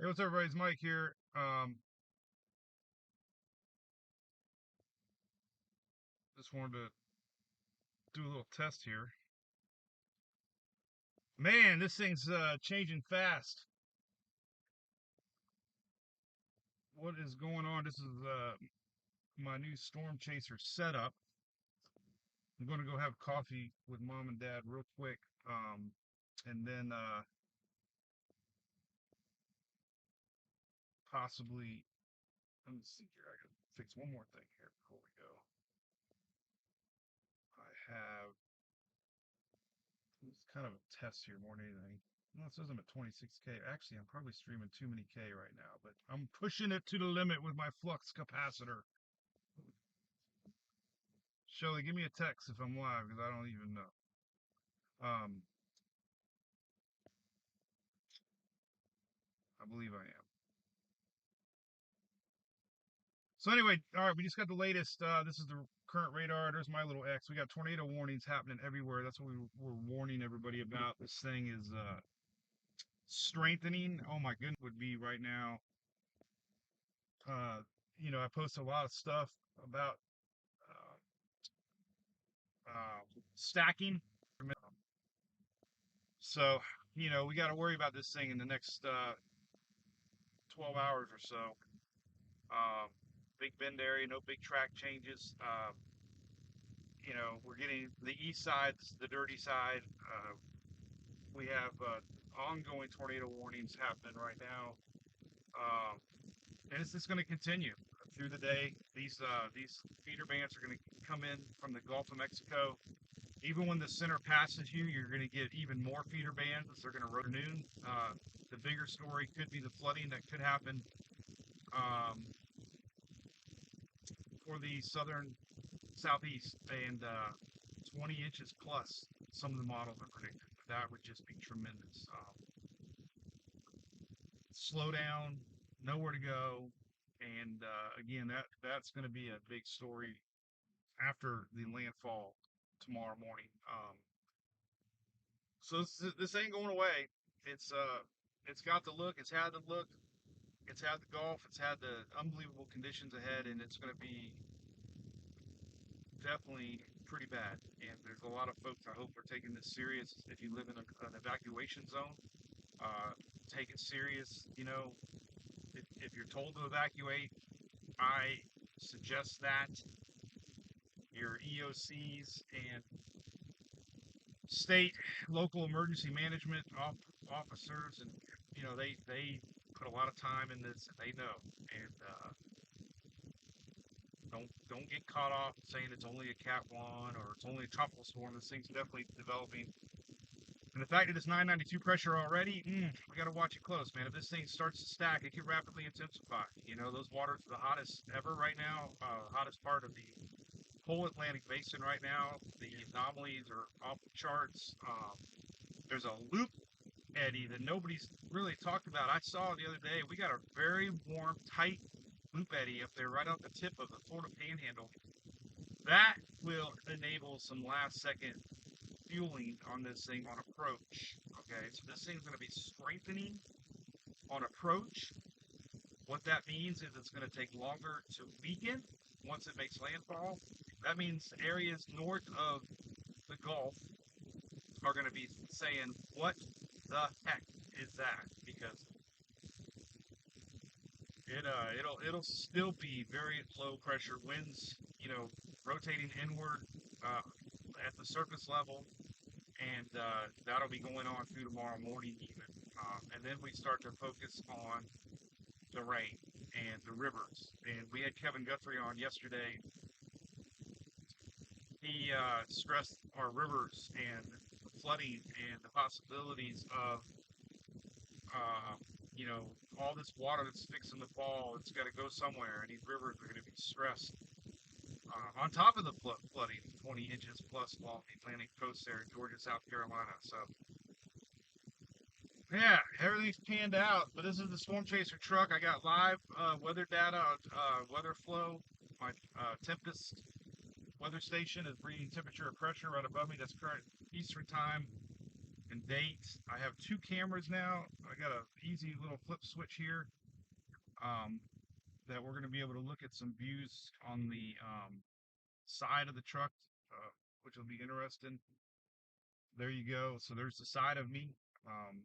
Hey, what's up, everybody's Mike here. Just wanted to do a little test here. Man, this thing's changing fast. What is going on? This is my new Stormchaser setup. I'm going to go have coffee with mom and dad real quick, and then possibly. Let me see here. I got to fix one more thing here before we go. I have. It's kind of a test here more than anything. Well, it says I'm at 26K. Actually, I'm probably streaming too many K right now, but I'm pushing it to the limit with my flux capacitor. Shelly, give me a text if I'm live because I don't even know. Um, I believe I am. So anyway, all right, we just got the latest. This is the current radar. There's my little X. We got tornado warnings happening everywhere. That's what we were warning everybody about. This thing is strengthening. Oh my goodness, would be right now. Uh, I post a lot of stuff about stacking. So, we got to worry about this thing in the next 12 hours or so. Big bend area, no big track changes. We're getting the east side, the dirty side. We have ongoing tornado warnings happening right now. And it's just going to continue through the day. These feeder bands are going to come in from the Gulf of Mexico. Even when the center passes you, you're going to get even more feeder bands. They're going to roll noon. The bigger story could be the flooding that could happen for the southern southeast, and 20 inches plus. Some of the models are predicted. That would just be tremendous. Slow down, nowhere to go, and again, that's going to be a big story after the landfall tomorrow morning. So this ain't going away. It's got the look. It's had the look. It's had the Gulf. It's had the unbelievable conditions ahead, and it's going to be definitely pretty bad. And there's a lot of folks, I hope, are taking this serious. If you live in an evacuation zone, take it serious. If you're told to evacuate, I suggest that your EOCs and state, local emergency management officers, and they put a lot of time in this, and they know. And don't get caught off saying it's only a Cat 1 or it's only a tropical storm. This thing's definitely developing. And the fact that it's 992 pressure already, we got to watch it close, man. If this thing starts to stack, it can rapidly intensify. Those waters are the hottest ever right now, hottest part of the whole Atlantic Basin right now. The anomalies are off the charts. There's a loop eddy that nobody's really talked about. I saw the other day, we got a very warm, tight loop eddy up there right off the tip of the Florida Panhandle. That will enable some last second fueling on this thing on approach. Okay, so this thing's going to be strengthening on approach. What that means is it's going to take longer to weaken once it makes landfall. That means areas north of the Gulf are going to be saying, what the heck is that? Because it'll still be very low pressure winds, rotating inward at the surface level, and that'll be going on through tomorrow morning even. And then we start to focus on the rain and the rivers. And we had Kevin Guthrie on yesterday. He stressed our rivers and flooding and the possibilities of all this water that's fixing to fall. It's got to go somewhere, and these rivers are going to be stressed. On top of the flooding, 20 inches plus along the Atlantic coast there in Georgia, South Carolina. So, yeah, everything's panned out. But this is the Stormchaser truck. I got live weather data, weather flow. My Tempest weather station is reading temperature and pressure right above me. That's current Eastern time. and date. I have two cameras now. I got a easy little flip switch here, um, that we're going to be able to look at some views on the side of the truck, which will be interesting. There you go. So there's the side of me. Um,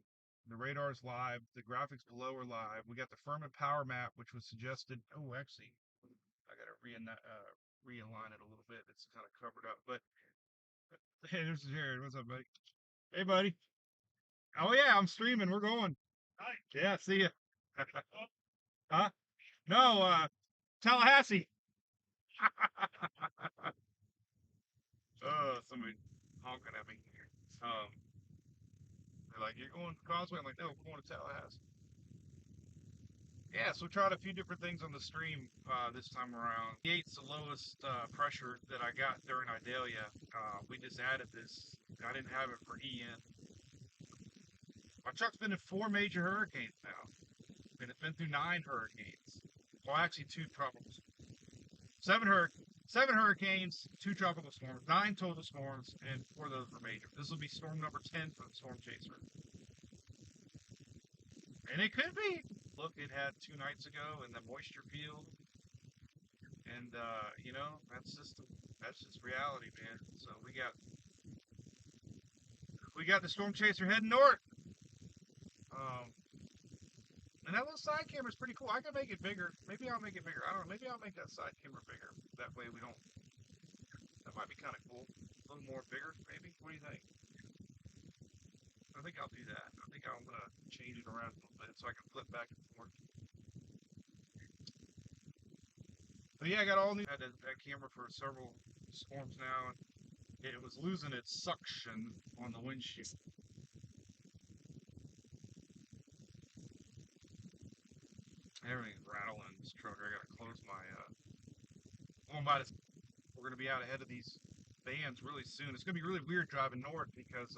the radar's live. The graphics below are live. We got the Furman power map, which was suggested. Oh, actually, I got to realign it a little bit. It's kind of covered up. But hey, there's Jared. What's up, buddy? Hey, buddy. Oh yeah, I'm streaming. We're going. Hi. Yeah, see ya. Huh? No, Tallahassee. Somebody honking at me. Um, they're like, "You're going to Causeway?" I'm like, "No, we're going to Tallahassee." Yeah, so we tried a few different things on the stream this time around. Eight's the lowest pressure that I got during Idalia. We just added this. I didn't have it for EN. My truck's been in 4 major hurricanes now, and it's been through 9 hurricanes. Well, actually, two tropicals. Seven hur, 7 hurricanes, 2 tropical storms, 9 total storms, and 4 of those were major. This will be storm number 10 for the Stormchaser. And it could be. Look, it had 2 nights ago in the moisture field. And that's just reality, man. So we got the Stormchaser heading north. Um, and that little side camera is pretty cool. I can make it bigger. Maybe I'll make it bigger. I don't know. Maybe I'll make that side camera bigger. That way we don't. That might be kind of cool. A little more bigger, maybe. What do you think? I think I'll do that. I think I'm gonna change it around a little bit so I can flip back and forth. But yeah, I got all new. I had that camera for several storms now, and it was losing its suction on the windshield. Everything's rattling in this truck. I gotta close my going by this. We're gonna be out ahead of these bands really soon. It's gonna be really weird driving north because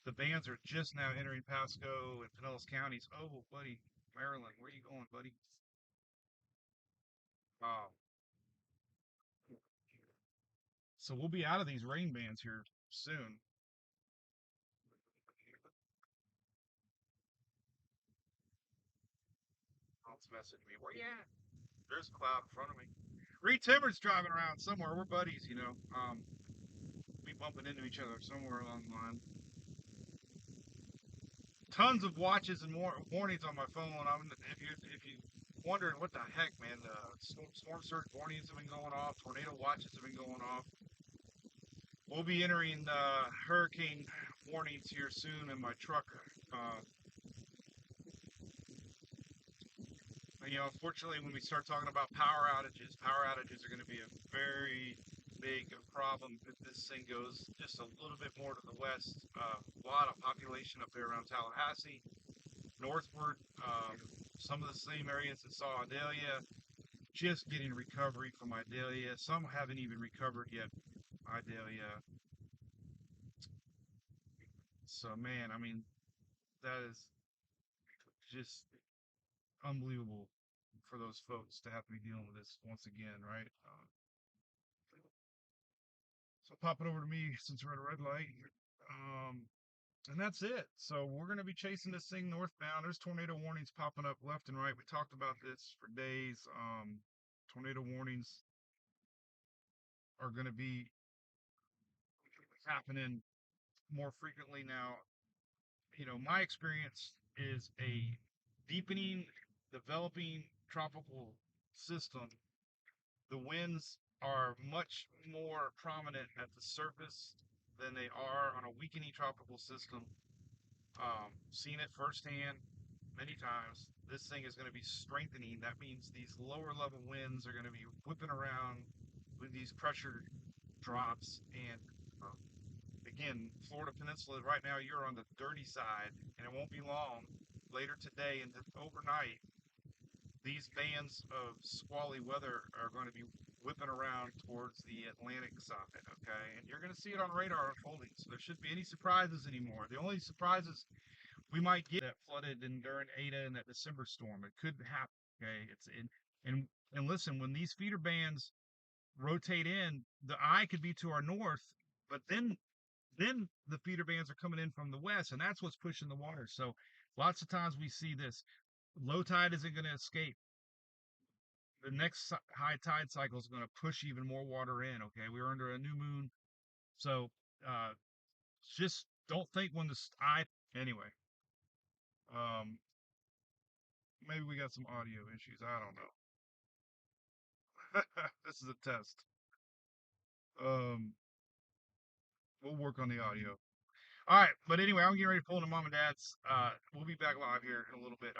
the bands are just now entering Pasco and Pinellas counties. Oh, buddy, Maryland, where you going, buddy? Um, so we'll be out of these rain bands here soon. It's messaging me. Where you at? There's a cloud in front of me. Reed Timmer's driving around somewhere. We're buddies, you know. We bumping into each other somewhere along the line. Tons of watches and more warnings on my phone. If you wondering what the heck, man, the storm surge warnings have been going off. Tornado watches have been going off. We'll be entering hurricane warnings here soon in my truck. Unfortunately, when we start talking about power outages are going to be a very big problem if this thing goes just a little bit more to the west. A lot of population up there around Tallahassee, northward, some of the same areas that saw Idalia, just getting recovery from Idalia. Some haven't even recovered yet, Idalia. So, man, I mean, that is just unbelievable for those folks to have to be dealing with this once again, right? So pop it over to me since we're at a red light. Um, and that's it. So we're going to be chasing this thing northbound. There's tornado warnings popping up left and right. We talked about this for days. Tornado warnings are going to be happening more frequently now. My experience is a deepening, developing tropical system. The winds are much more prominent at the surface than they are on a weakening tropical system. Seen it firsthand many times. This thing is going to be strengthening. That means these lower level winds are going to be whipping around with these pressure drops. And again, Florida Peninsula right now, you're on the dirty side, and it won't be long later today and overnight. These bands of squally weather are going to be whipping around towards the Atlantic side, okay? And you're going to see it on radar unfolding. So there shouldn't be any surprises anymore. The only surprises we might get that flooded and during Ada and that December storm. It could happen. Okay, and listen, when these feeder bands rotate in, the eye could be to our north, but then then the feeder bands are coming in from the west, and that's what's pushing the water. So lots of times we see this. Low tide isn't going to escape. The next high tide cycle is going to push even more water in. Okay, we're under a new moon, so uh, just don't think when the I anyway. Um, maybe we got some audio issues. I don't know. This is a test. Um, we'll work on the audio. All right, but anyway, I'm getting ready to pull into mom and dad's. We'll be back live here in a little bit.